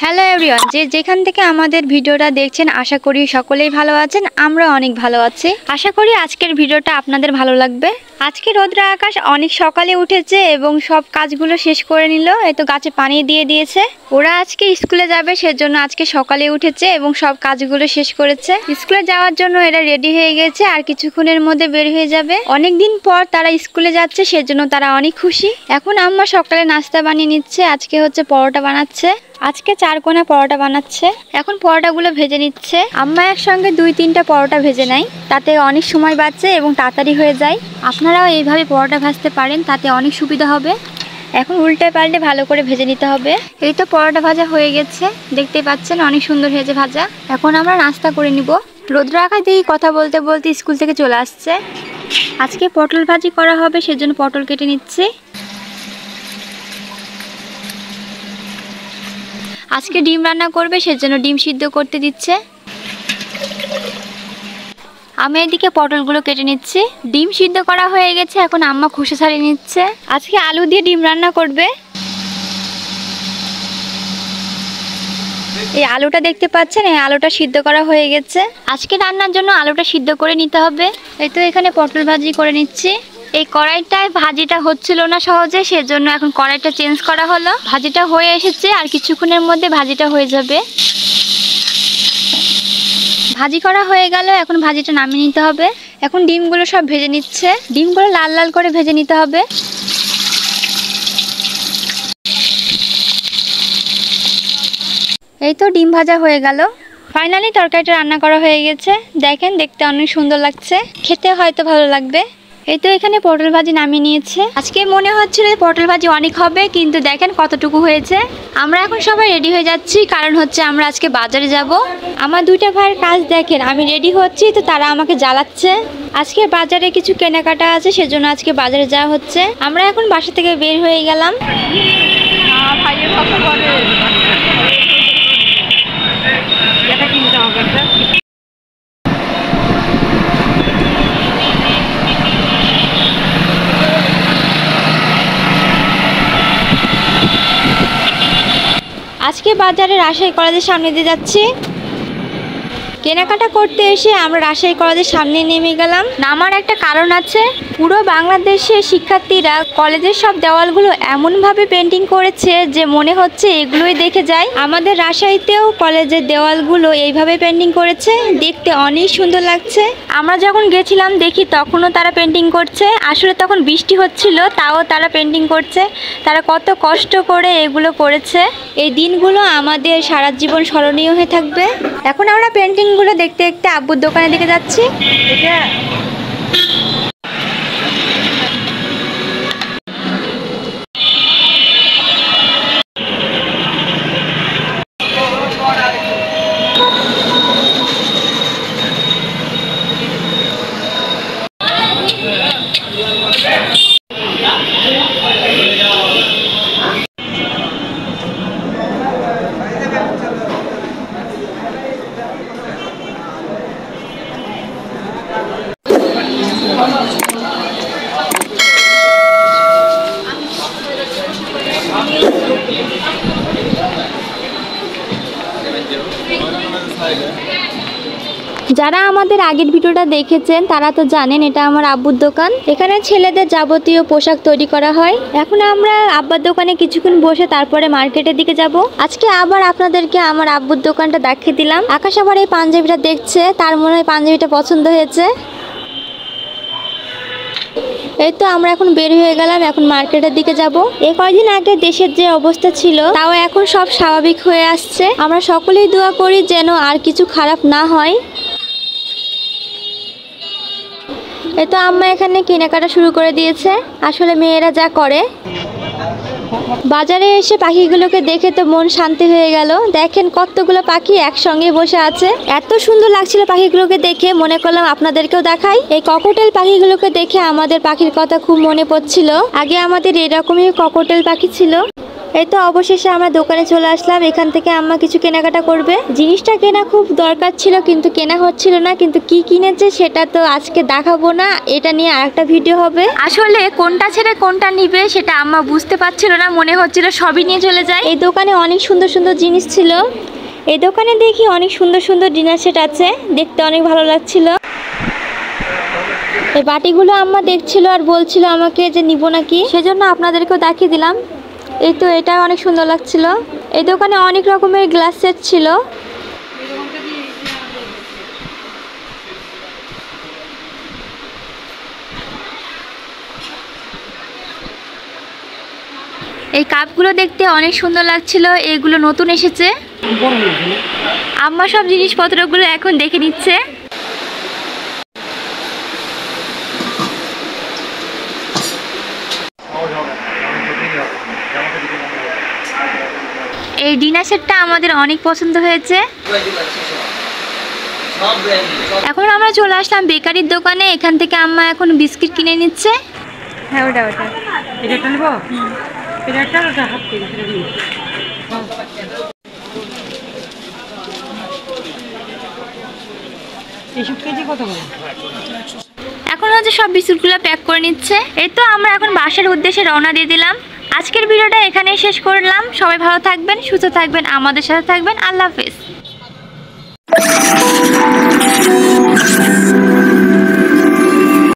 Hello everyone, যেখান থেকে আমাদের ভিডিওটা দেখছেন আশা করি সকলেই ভালো আছেন। আমরা অনেক ভালো আছি। আশা করি আজকের ভিডিওটা আপনাদের ভালো লাগবে। আজকে রৌদ্র আকাশ অনেক সকালে উঠেছে এবং সব কাজগুলো শেষ করে নিল। এই তো গাছে পানি দিয়ে দিয়েছে। ওরা আজকে স্কুলে যাবে, সেজন্য আজকে সকালে উঠেছে এবং সব কাজগুলো শেষ করেছে। স্কুলে যাওয়ার জন্য এরা রেডি হয়ে গেছে, আর কিছুক্ষণের মধ্যে বের হয়ে যাবে। অনেকদিন পর তারা স্কুলে যাচ্ছে, সেজন্য তারা অনেক খুশি। এখন আম্মা সকালে নাস্তা বানিয়ে নিচ্ছে। আজকে হচ্ছে পরোটা বানাচ্ছে। আজকে 4 কোনা পরোটা বানাচ্ছে। এখন পরোটাগুলো ভেজে নিচ্ছে। আম্মা একসঙ্গে 2-3টা পরোটা ভেজে নেয়, তাতে অনেক সময় বাঁচে এবং তাড়াতাড়ি হয়ে যায়। আপনারাও এইভাবে পরোটা ভাজতে পারেন, তাতে অনেক সুবিধা হবে। এখন উল্টে পাল্টে ভালো করে ভেজে নিতে হবে। এই তো পরোটা ভাজা হয়ে গেছে, দেখতে পাচ্ছেন অনেক সুন্দর হয়েছে ভাজা। এখন আমরা নাস্তা করে নিব। রৌদ্র আকাশ দিয়ে কথা বলতে বলতে স্কুল থেকে চলে আসছে। আজকে পটল ভাজি করা হবে, সেজন্য পটল কেটে নিচ্ছি। আজকে ডিম রান্না করবে, সেজন্য ডিম সিদ্ধ করতে দিচ্ছে। আমি এদিকে পটলগুলো কেটে নিচ্ছি। ডিম সিদ্ধ করা হয়ে গেছে, এখন আম্মা খোসা ছাড়িয়ে নিচ্ছে। আজকে আলু দিয়ে ডিম রান্না করবে। এই আলুটা দেখতে পাচ্ছেন, এই আলুটা সিদ্ধ করা হয়ে গেছে। আজকে রান্নার জন্য আলুটা সিদ্ধ করে নিতে হবে। এই তো এখানে পটল ভাজি করে নিচ্ছি। এই কড়াইটায় ভাজিটা হচ্ছিল না সহজে, সেজন্য এখন কড়াইটা চেঞ্জ করা হলো। ভাজিটা হয়ে এসেছে, আর কিছুক্ষণের মধ্যে ভাজিটা হয়ে যাবে। ভাজি করা হয়ে গেল, এখন ভাজিটা নামিয়ে নিতে হবে। এখন ডিমগুলো সব ভেজে নিচ্ছে। ডিমগুলো লাল লাল করে ভেজে নিতে হবে। এই তো ডিম ভাজা হয়ে গেল। ফাইনালি তরকারিটা রান্না করা হয়ে গেছে। দেখেন, দেখতে অনেক সুন্দর লাগছে, খেতে হয়তো ভালো লাগবে। এই তো এখানে পটল ভাজি নামিয়ে নিয়েছে। আজকে মনে হচ্ছিল পটল ভাজি অনেক হবে, কিন্তু দেখেন কতটুকু হয়েছে। আমরা এখন সবাই রেডি হয়ে যাচ্ছি, কারণ হচ্ছে আমরা আজকে বাজারে যাব। আমার 2টা ভাইয়ের কাজ দেখেন, আমি রেডি হচ্ছি তো তারা আমাকে জ্বালাচ্ছে। আজকে বাজারে কিছু কেনাকাটা আছে, সেজন্য আজকে বাজারে যাওয়া হচ্ছে। আমরা এখন বাসা থেকে বের হয়ে গেলাম। আজকে বাজারে রাজশাহী কলেজের সামনে দিয়ে যাচ্ছি। কেনাকাটা করতে এসে আমরা রাজশাহী কলেজের সামনে নেমে গেলাম। নামার একটা কারণ আছে। পুরো বাংলাদেশের শিক্ষার্থীরা কলেজের সব দেওয়ালগুলো এমনভাবে পেন্টিং করেছে যে মনে হচ্ছে এগুলোই দেখে যায়। আমাদের রাজশাহীতেও কলেজের দেওয়ালগুলো এইভাবে পেন্টিং করেছে, দেখতে অনেক সুন্দর লাগছে। আমরা যখন গেছিলাম দেখি তখনও তারা পেন্টিং করছে। আসলে তখন বৃষ্টি হচ্ছিল, তাও তারা পেন্টিং করছে। তারা কত কষ্ট করে এগুলো করেছে। এই দিনগুলো আমাদের সারা জীবন স্মরণীয় হয়ে থাকবে। এখন আমরা পেন্টিংগুলো দেখতে দেখতে আব্বুর দোকানের দিকে যাচ্ছি। যারা আমাদের আগের ভিডিওটা দেখেছেন তারা তো জানেন এটা আমার আব্বুর দোকান। এখানে ছেলেদের যাবতীয় পোশাক তৈরি করা হয়। এখন আমরা আব্বার দোকানে কিছুক্ষণ বসে তারপরে মার্কেটের দিকে যাব। আজকে আবার আপনাদেরকে আমার আব্বুর দোকানটা দেখিয়ে দিলাম। আকাশ আবার এই পাঞ্জাবিটা দেখছে, তার মনে হয় পাঞ্জাবিটা পছন্দ হয়েছে। এই তো আমরা এখন বের হয়ে গেলাম, এখন মার্কেটের দিকে যাব। এই কয়েকদিন আগে দেশের যে অবস্থা ছিল তাও এখন সব স্বাভাবিক হয়ে আসছে। আমরা সকলেই দোয়া করি যেন আর কিছু খারাপ না হয়। এই তো আম্মা এখানে কেনাকাটা শুরু করে দিয়েছে। আসলে মেয়েরা যা করে। বাজারে এসে পাখিগুলোকে দেখে তো মন শান্তি হয়ে গেল। দেখেন কতগুলো পাখি একসঙ্গে বসে আছে, এত সুন্দর লাগছিল পাখিগুলোকে দেখে। মনে করলাম আপনাদেরকেও দেখাই। এই ককটেল পাখিগুলোকে দেখে আমাদের পাখির কথা খুব মনে পড়ছিল। আগে আমাদের এরকমই ককটেল পাখি ছিল। এই তো অবশেষে আমরা দোকানে চলে আসলাম। এখান থেকে আম্মা কিছু কেনাকাটা করবে। জিনিসটা কেনা খুব দরকার ছিল কিন্তু কেনা হচ্ছিল না, কিন্তু কি কিনেছে সেটা তো আজকে দেখাবো না, এটা নিয়ে আরেকটা ভিডিও হবে। আসলে কোনটা ছেড়ে কোনটা নিবে সেটা আম্মা বুঝতে পারছিল না, মনে হচ্ছিল সবই নিয়ে চলে যায়। এই দোকানে অনেক সুন্দর সুন্দর জিনিস ছিল। এই দোকানে দেখি অনেক সুন্দর সুন্দর ডিনার সেট আছে, দেখতে অনেক ভালো লাগছিল। এই বাটিগুলো আম্মা দেখছিল আর বলছিল আমাকে যে নিব নাকি, সেজন্য আপনাদেরকেও দেখিয়ে দিলাম। এই তো এটা অনেক সুন্দর লাগছিল। এই দোকানে অনেক রকমের গ্লাস সেট ছিল। এই কাপগুলো দেখতে অনেক সুন্দর লাগছিল, এগুলো নতুন এসেছে। আম্মা সব জিনিসপত্রগুলো এখন দেখে নিচ্ছে। এই ডিনার সেটটা আমাদের অনেক পছন্দ হয়েছে। এখন আমরা চলে আসলাম বেকারির দোকানে। এখান থেকে আম্মা এখন বিস্কিট কিনে নিচ্ছে। হ্যাঁ ওটা ওটা এটা নেব, এটা ওটা হাফ কেজি দিন। এইসব কেজি কত করে? এখন হচ্ছে সব বিস্কুটগুলো প্যাক করে নিচ্ছে। এই তো আমরা এখন বাসার উদ্দেশ্যে রওনা দিয়ে দিলাম। আজকের ভিডিওটা এখানেই শেষ করলাম। সবাই ভালো থাকবেন, সুস্থ থাকবেন, আমাদের সাথে থাকবেন। আল্লাহ হাফেজ।